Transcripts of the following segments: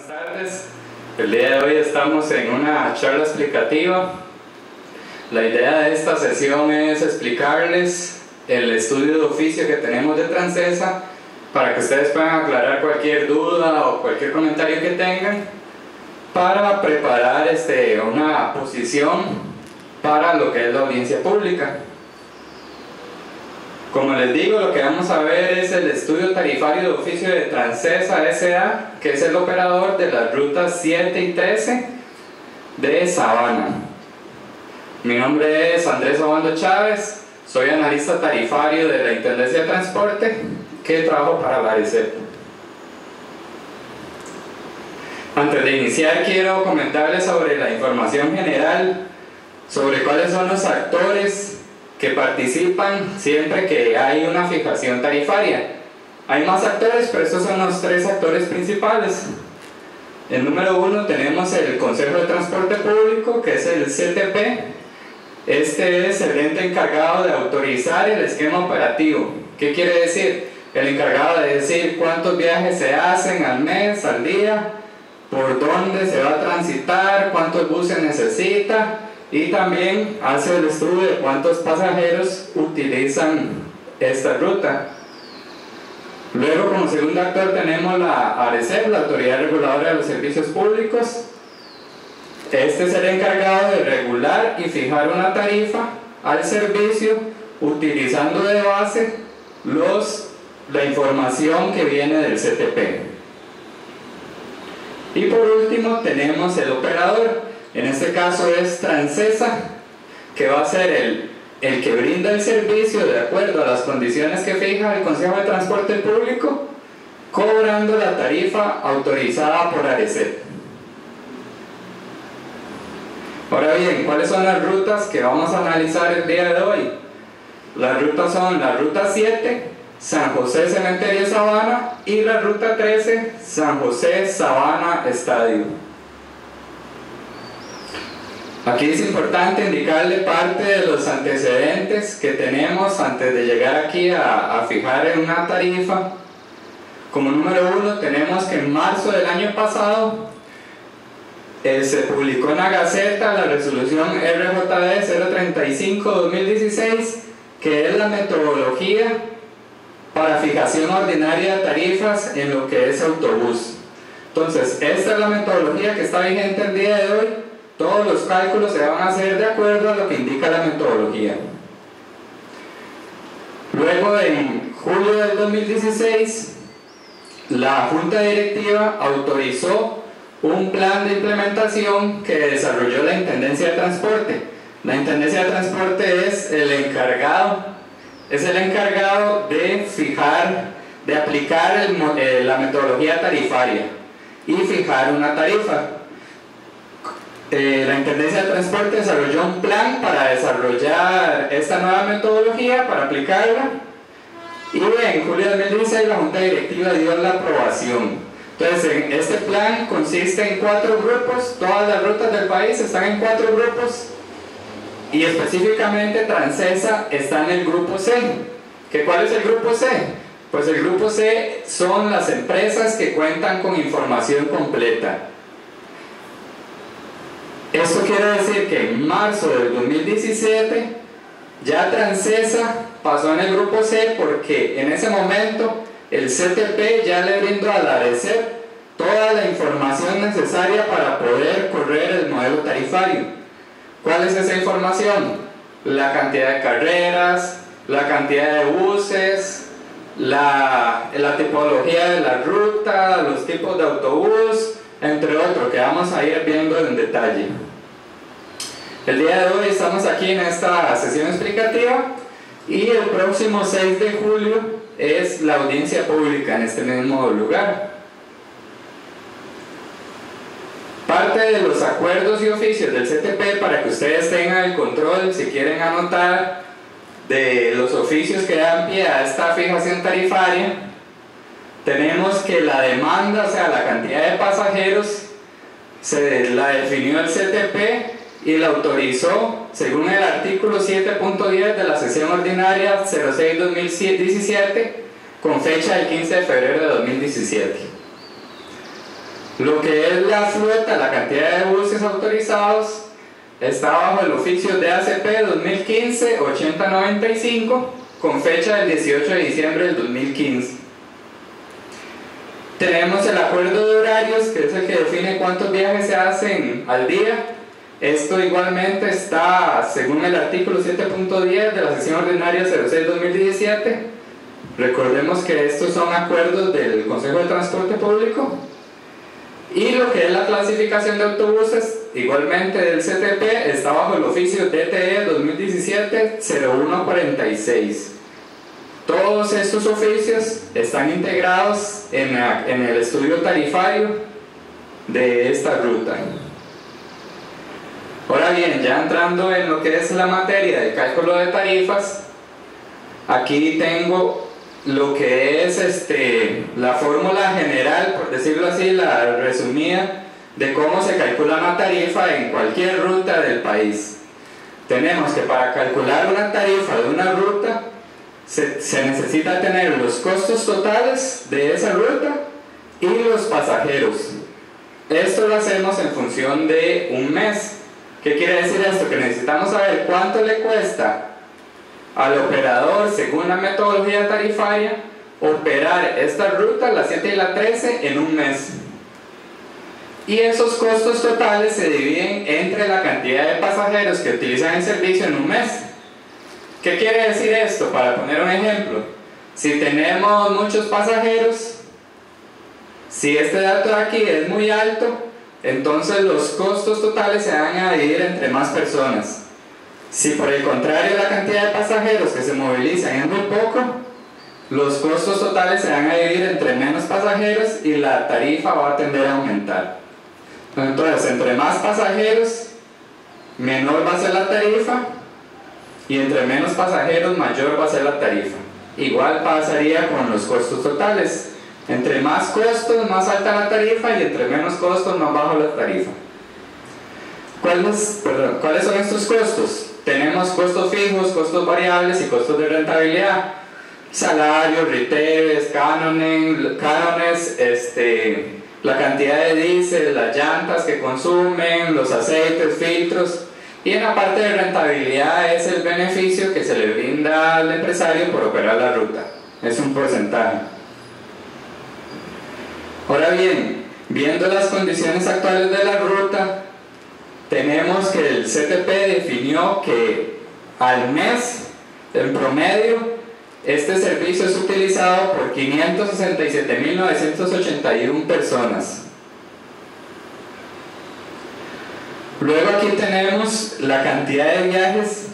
Buenas tardes. El día de hoy estamos en una charla explicativa. La idea de esta sesión es explicarles el estudio de oficio que tenemos de Transesa para que ustedes puedan aclarar cualquier duda o cualquier comentario que tengan para preparar una posición para lo que es la audiencia pública. Como les digo, lo que vamos a ver es el estudio tarifario de oficio de Transesa S.A., que es el operador de las rutas 7 y 13 de Sabana. Mi nombre es Andrés Obando Chávez, soy analista tarifario de la Intendencia de Transporte, que trabajo para la ARECEP. Antes de iniciar, quiero comentarles sobre la información general, sobre cuáles son los actores que participan siempre que hay una fijación tarifaria. Hay más actores, pero estos son los tres actores principales. El número 1 tenemos el Consejo de Transporte Público, que es el CTP. Este es el ente encargado de autorizar el esquema operativo. ¿Qué quiere decir? El encargado de decir cuántos viajes se hacen al mes, al día, por dónde se va a transitar, cuántos buses necesita, y también hace el estudio de cuántos pasajeros utilizan esta ruta. Luego, como segundo actor, tenemos la ARECEP, la Autoridad Reguladora de los Servicios Públicos. Este es el encargado de regular y fijar una tarifa al servicio utilizando de base la información que viene del CTP. Y por último tenemos el operador. En este caso es Transesa, que va a ser el que brinda el servicio de acuerdo a las condiciones que fija el Consejo de Transporte Público, cobrando la tarifa autorizada por ARECEP. Ahora bien, ¿cuáles son las rutas que vamos a analizar el día de hoy? Las rutas son la ruta 7, San José Cementerio Sabana, y la ruta 13, San José Sabana Estadio. Aquí es importante indicarle parte de los antecedentes que tenemos antes de llegar aquí a fijar en una tarifa. Como número 1 tenemos que en marzo del año pasado se publicó en la Gaceta la resolución RJD 035-2016, que es la metodología para fijación ordinaria de tarifas en lo que es autobús. Entonces, esta es la metodología que está vigente el día de hoy. Todos los cálculos se van a hacer de acuerdo a lo que indica la metodología. Luego, en julio del 2016, la Junta Directiva autorizó un plan de implementación que desarrolló la Intendencia de Transporte. La Intendencia de Transporte es el encargado de fijar, de aplicar la metodología tarifaria y fijar una tarifa. La Intendencia de Transporte desarrolló un plan para desarrollar esta nueva metodología, para aplicarla, y en julio de 2016 la Junta Directiva dio la aprobación. Entonces, este plan consiste en 4 grupos, todas las rutas del país están en 4 grupos, y específicamente Transesa está en el grupo C. ¿Cuál es el grupo C? Pues el grupo C son las empresas que cuentan con información completa. Esto quiere decir que en marzo del 2017 ya Transesa pasó en el grupo C, porque en ese momento el CTP ya le brindó a la ARECEP toda la información necesaria para poder correr el modelo tarifario. ¿Cuál es esa información? La cantidad de carreras, la cantidad de buses, la tipología de la ruta, los tipos de autobús, entre otros, que vamos a ir viendo en detalle. El día de hoy estamos aquí en esta sesión explicativa, y el próximo 6 de julio es la audiencia pública en este mismo lugar. Parte de los acuerdos y oficios del CTP, para que ustedes tengan el control, si quieren anotar, de los oficios que dan pie a esta fijación tarifaria, tenemos que la demanda, o sea, la cantidad de pasajeros, la definió el CTP y la autorizó según el artículo 7.10 de la sesión ordinaria 06-2017, con fecha del 15 de febrero de 2017. Lo que es la flota, la cantidad de buses autorizados, está bajo el oficio de ACP 2015-8095 con fecha del 18 de diciembre del 2015. Tenemos el acuerdo de horarios, que es el que define cuántos viajes se hacen al día. Esto igualmente está según el artículo 7.10 de la sesión ordinaria 06-2017. Recordemos que estos son acuerdos del Consejo de Transporte Público. Y lo que es la clasificación de autobuses, igualmente del CTP, está bajo el oficio DTE 2017-0146. Todos estos oficios están integrados en el estudio tarifario de esta ruta. Ahora bien, ya entrando en lo que es la materia del cálculo de tarifas, aquí tengo lo que es la fórmula general, por decirlo así, la resumida, de cómo se calcula una tarifa en cualquier ruta del país. Tenemos que para calcular una tarifa de una ruta, se necesita tener los costos totales de esa ruta y los pasajeros. Esto lo hacemos en función de un mes. ¿Qué quiere decir esto? Que necesitamos saber cuánto le cuesta al operador, según la metodología tarifaria, operar esta ruta, la 7 y la 13, en un mes. Y esos costos totales se dividen entre la cantidad de pasajeros que utilizan el servicio en un mes. ¿Qué quiere decir esto? Para poner un ejemplo, si tenemos muchos pasajeros, si este dato de aquí es muy alto, entonces los costos totales se van a dividir entre más personas. Si por el contrario la cantidad de pasajeros que se movilizan es muy poco, los costos totales se van a dividir entre menos pasajeros y la tarifa va a tender a aumentar. Entonces, entre más pasajeros, menor va a ser la tarifa, y entre menos pasajeros, mayor va a ser la tarifa. Igual pasaría con los costos totales. Entre más costos, más alta la tarifa, y entre menos costos, más bajo la tarifa. ¿Cuáles son estos costos? Tenemos costos fijos, costos variables y costos de rentabilidad. Salarios, retailers, cánones, la cantidad de diésel, las llantas que consumen, los aceites, filtros. Y en la parte de rentabilidad es el beneficio que se le brinda al empresario por operar la ruta. Es un porcentaje. Ahora bien, viendo las condiciones actuales de la ruta, tenemos que el CTP definió que al mes, en promedio, este servicio es utilizado por 567.981 personas. Luego aquí tenemos la cantidad de viajes.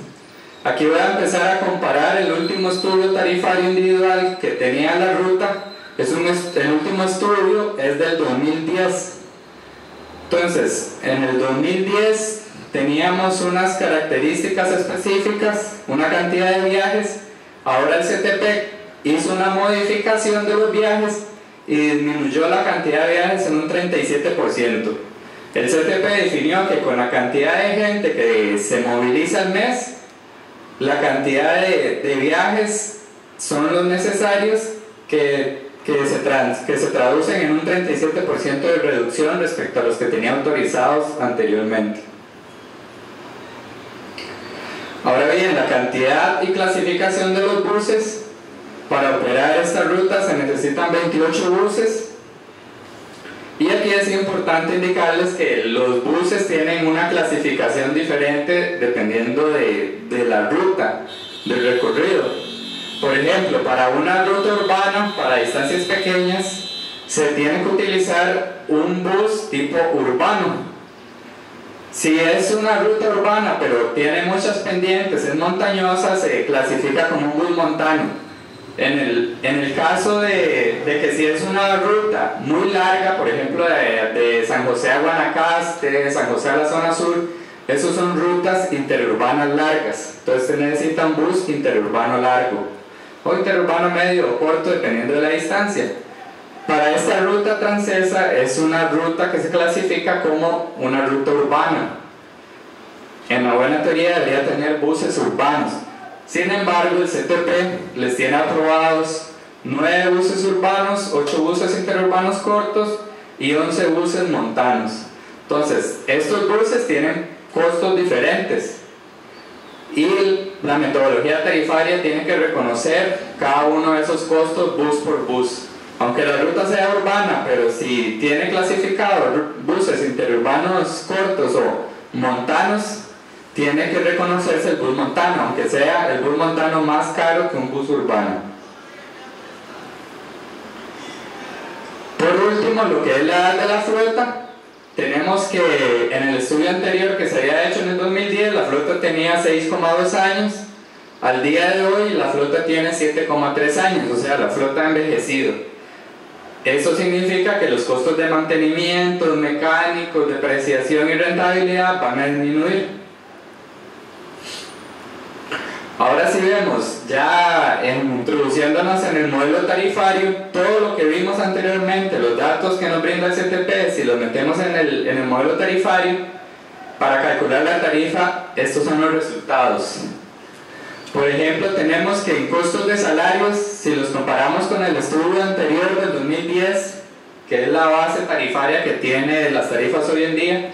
Aquí voy a empezar a comparar el último estudio tarifario individual que tenía la ruta. El último estudio es del 2010. Entonces, en el 2010 teníamos unas características específicas, una cantidad de viajes. Ahora el CTP hizo una modificación de los viajes y disminuyó la cantidad de viajes en un 37%. El CTP definió que con la cantidad de gente que se moviliza al mes, la cantidad de viajes son los necesarios que se traducen en un 37% de reducción respecto a los que tenía autorizados anteriormente. Ahora bien, la cantidad y clasificación de los buses. Para operar esta ruta se necesitan 28 buses. Y aquí es importante indicarles que los buses tienen una clasificación diferente dependiendo de la ruta, del recorrido. Por ejemplo, para una ruta urbana, para distancias pequeñas, se tiene que utilizar un bus tipo urbano. Si es una ruta urbana pero tiene muchas pendientes, es montañosa, se clasifica como un bus montano. En el caso de que si es una ruta muy larga, por ejemplo de San José a Guanacaste, San José a la zona sur, esos son rutas interurbanas largas. Entonces se necesita un bus interurbano largo o interurbano medio o corto dependiendo de la distancia. Para esta ruta francesa es una ruta que se clasifica como una ruta urbana. En la buena teoría debería tener buses urbanos. Sin embargo, el CTP les tiene aprobados 9 buses urbanos, 8 buses interurbanos cortos y 11 buses montanos. Entonces, estos buses tienen costos diferentes y la metodología tarifaria tiene que reconocer cada uno de esos costos bus por bus. Aunque la ruta sea urbana, pero si tiene clasificado buses interurbanos cortos o montanos, tiene que reconocerse el bus montano, aunque sea el bus montano más caro que un bus urbano. Por último, lo que es la edad de la flota, tenemos que en el estudio anterior que se había hecho en el 2010, la flota tenía 6,2 años. Al día de hoy, la flota tiene 7,3 años, o sea, la flota ha envejecido. Eso significa que los costos de mantenimiento, mecánicos, depreciación y rentabilidad van a disminuir. Ahora sí vemos, ya introduciéndonos en el modelo tarifario, todo lo que vimos anteriormente, los datos que nos brinda el CTP, si los metemos en el modelo tarifario, para calcular la tarifa, estos son los resultados. Por ejemplo, tenemos que en costos de salarios, si los comparamos con el estudio anterior del 2010, que es la base tarifaria que tiene las tarifas hoy en día,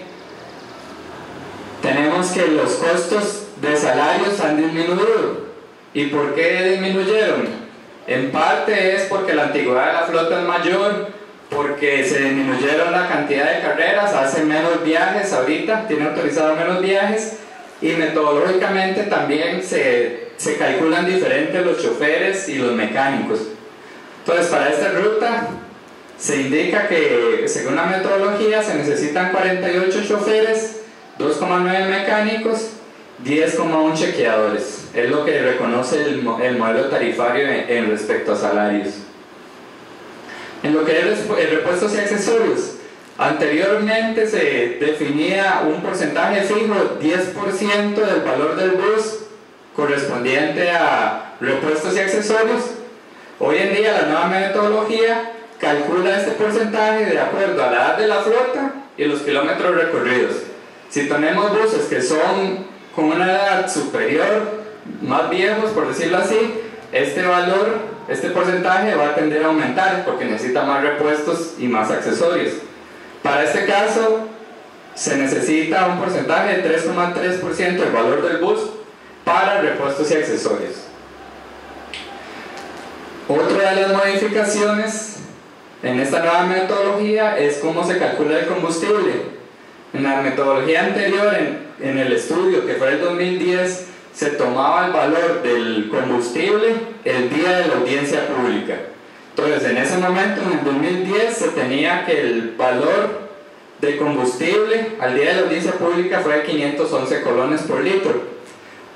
tenemos que los costos de salarios han disminuido. ¿Y por qué disminuyeron? En parte es porque la antigüedad de la flota es mayor, porque se disminuyeron la cantidad de carreras, hacen menos viajes ahorita, tienen autorizado menos viajes, y metodológicamente también se calculan diferentes los choferes y los mecánicos. Entonces, para esta ruta se indica que según la metodología se necesitan 48 choferes, 2,9 mecánicos, 10,1 chequeadores. Es lo que reconoce el modelo tarifario en respecto a salarios. En lo que es repuestos y accesorios, anteriormente se definía un porcentaje fijo, 10% del valor del bus correspondiente a repuestos y accesorios. Hoy en día la nueva metodología calcula este porcentaje de acuerdo a la edad de la flota y los kilómetros recorridos. Si tenemos buses que son con una edad superior, más viejos por decirlo así, este valor, este porcentaje va a tender a aumentar porque necesita más repuestos y más accesorios. Para este caso se necesita un porcentaje de 3,3% del valor del bus para repuestos y accesorios. Otra de las modificaciones en esta nueva metodología es cómo se calcula el combustible. En la metodología anterior, en el estudio que fue el 2010, se tomaba el valor del combustible el día de la audiencia pública. Entonces, en ese momento, en el 2010, se tenía que el valor de combustible al día de la audiencia pública fue de 511 colones por litro.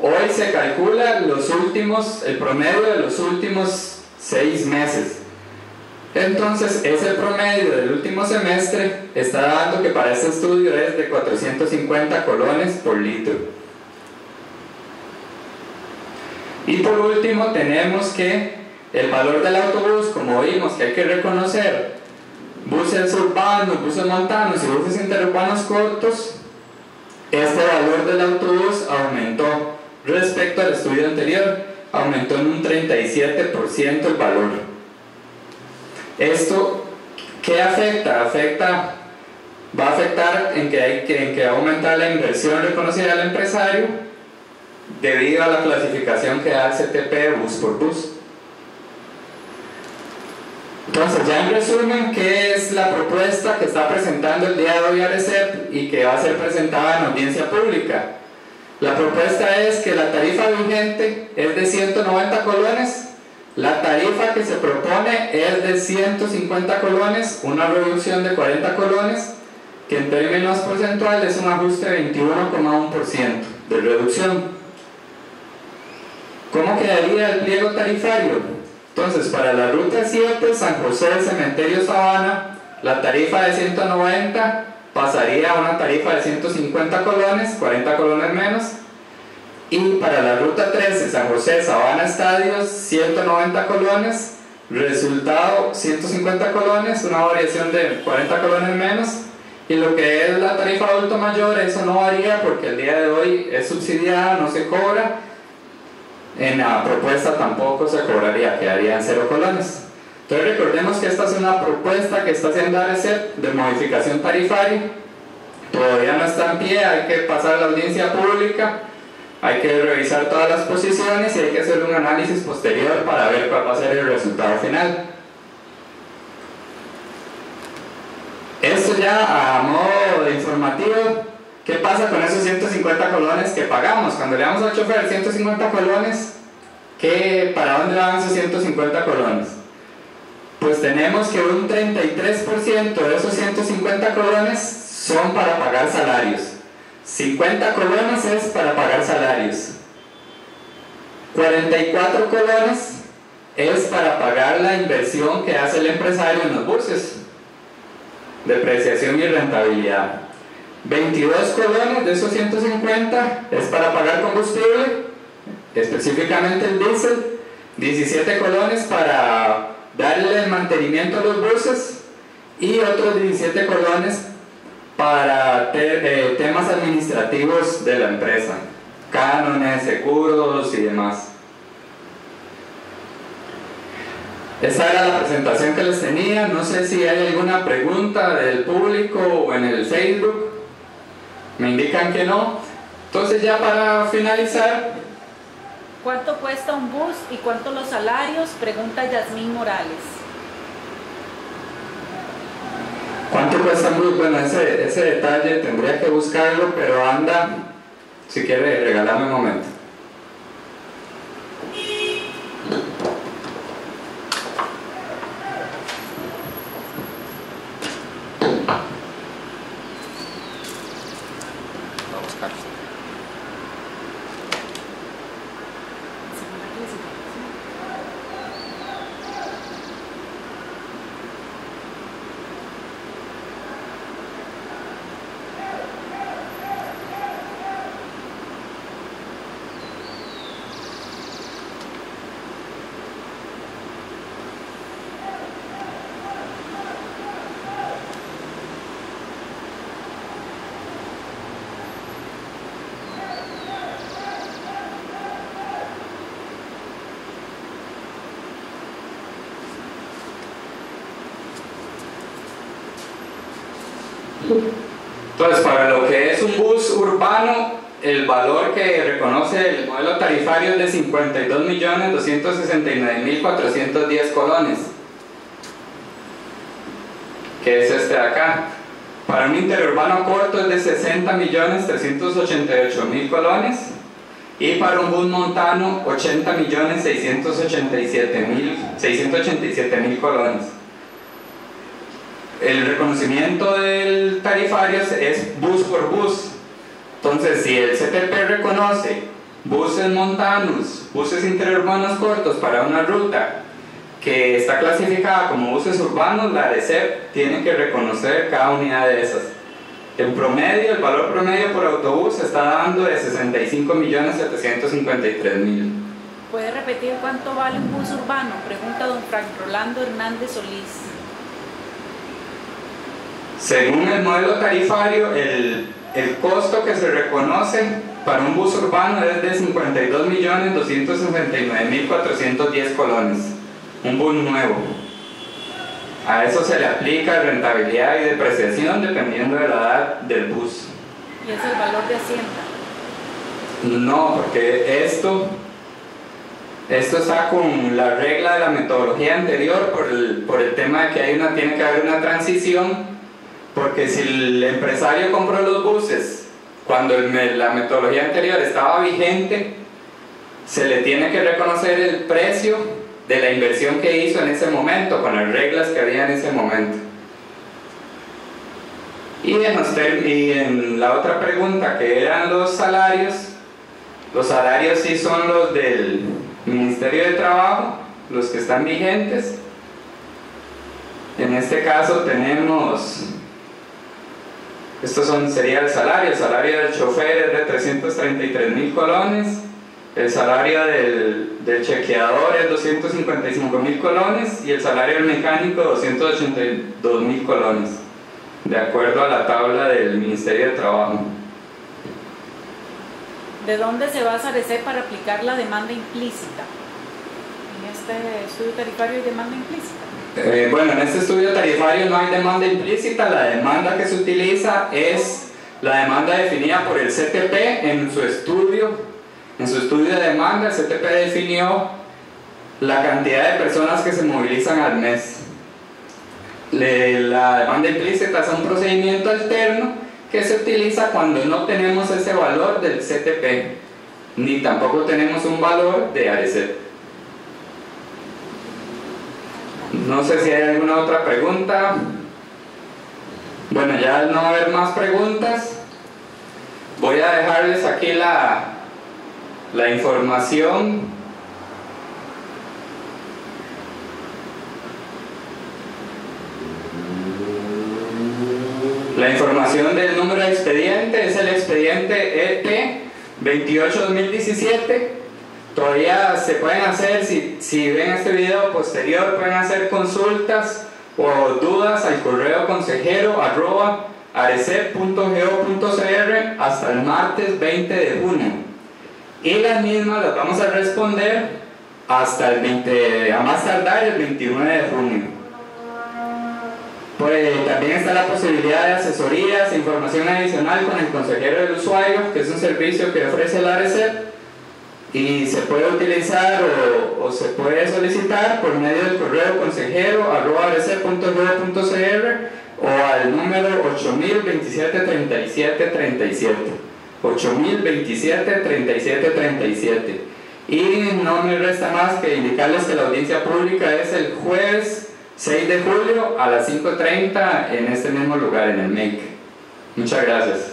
Hoy se calcula el promedio de los últimos 6 meses. Entonces, ese promedio del último semestre está dando que para este estudio es de 450 colones por litro. Y por último, tenemos que el valor del autobús, como vimos que hay que reconocer buses urbanos, buses montanos y buses interurbanos cortos, este valor del autobús aumentó respecto al estudio anterior, aumentó en un 37% el valor. ¿Esto qué afecta? Va a afectar en que va a aumentar la inversión reconocida al empresario debido a la clasificación que da el CTP bus por bus. Entonces, ya en resumen, ¿qué es la propuesta que está presentando el día de hoy ARECEP y que va a ser presentada en audiencia pública? La propuesta es que la tarifa vigente es de 190 colones, la tarifa que se propone es de 150 colones, una reducción de 40 colones, que en términos porcentuales es un ajuste de 21,1% de reducción. ¿Cómo quedaría el pliego tarifario? Entonces, para la ruta 7, San José del Cementerio Sabana, la tarifa de 190 pasaría a una tarifa de 150 colones, 40 colones menos. Y para la ruta 13, San José Sabana Estadios, 190 colones, resultado 150 colones, una variación de 40 colones menos. Y lo que es la tarifa adulto mayor, eso no varía porque el día de hoy es subsidiada, no se cobra. En la propuesta tampoco se cobraría, quedaría en 0 colones. Entonces recordemos que esta es una propuesta que está haciendo ARECEP de modificación tarifaria. Todavía no está en pie, hay que pasar a la audiencia pública, hay que revisar todas las posiciones y hay que hacer un análisis posterior para ver cuál va a ser el resultado final. Esto ya a modo de informativo, ¿qué pasa con esos 150 colones que pagamos? Cuando le damos al chofer 150 colones, ¿para dónde van esos 150 colones? Pues tenemos que un 33% de esos 150 colones son para pagar salarios. 50 colones es para pagar salarios. 44 colones es para pagar la inversión que hace el empresario en los buses. Depreciación y rentabilidad. 22 colones de esos 150 es para pagar combustible, específicamente el diésel. 17 colones para darle el mantenimiento a los buses y otros 17 colones para temas administrativos de la empresa, cánones, seguros y demás. Esa era la presentación que les tenía. No sé si hay alguna pregunta del público o en el Facebook. Me indican que no. Entonces, ya para finalizar, ¿cuánto cuesta un bus y cuánto los salarios? Pregunta Yasmín Morales. ¿cuánto cuesta un bus? Bueno, ese detalle tendría que buscarlo, pero anda, si quiere regalarme un momento. Entonces, para lo que es un bus urbano, el valor que reconoce el modelo tarifario es de 52.269.410 colones, que es este de acá. Para un interurbano corto es de 60.388.000 colones, y para un bus montano 80.687.000 colones. El reconocimiento del tarifario es bus por bus. Entonces, si el CTP reconoce buses montanos, buses interurbanos cortos para una ruta que está clasificada como buses urbanos, la ARECEP tiene que reconocer cada unidad de esas. En promedio, el valor promedio por autobús se está dando de 65.753.000. ¿Puede repetir cuánto vale un bus urbano? Pregunta don Frank Rolando Hernández Solís. Según el modelo tarifario, el costo que se reconoce para un bus urbano es de 52.269.410 colones. Un bus nuevo. A eso se le aplica rentabilidad y depreciación dependiendo de la edad del bus. ¿Y es el valor de Hacienda? No, porque esto está con la regla de la metodología anterior por el tema de que tiene que haber una transición. Porque si el empresario compró los buses cuando la metodología anterior estaba vigente, se le tiene que reconocer el precio de la inversión que hizo en ese momento, con las reglas que había en ese momento. Y en la otra pregunta, que eran los salarios sí son los del Ministerio de Trabajo, los que están vigentes. En este caso tenemos... sería el salario del chofer es de 333.000 colones, el salario del chequeador es 255.000 colones y el salario del mecánico 282.000 colones, de acuerdo a la tabla del Ministerio de Trabajo. ¿De dónde se basa ARECEP para aplicar la demanda implícita? En este estudio tarifario hay demanda implícita. Bueno, en este estudio tarifario no hay demanda implícita. La demanda que se utiliza es la demanda definida por el CTP en su estudio. En su estudio de demanda, el CTP definió la cantidad de personas que se movilizan al mes. La demanda implícita es un procedimiento alterno que se utiliza cuando no tenemos ese valor del CTP, ni tampoco tenemos un valor de ARECEP. No sé si hay alguna otra pregunta. Bueno, ya al no haber más preguntas, voy a dejarles aquí la información. La información del número de expediente es el expediente EP 28-2017. Todavía se pueden hacer, si ven este video posterior, pueden hacer consultas o dudas al correo consejero@arecep.go.cr hasta el martes 20 de junio. Y las mismas las vamos a responder hasta a más tardar el 29 de junio. Pues también está la posibilidad de asesorías e información adicional con el consejero del usuario, que es un servicio que ofrece la ARECEP y se puede utilizar o se puede solicitar por medio del correo consejero@arecep.go.cr o al número 8027-3737. 8027-3737. Y no me resta más que indicarles que la audiencia pública es el jueves 6 de julio a las 5:30 en este mismo lugar, en el MEIC. Muchas gracias.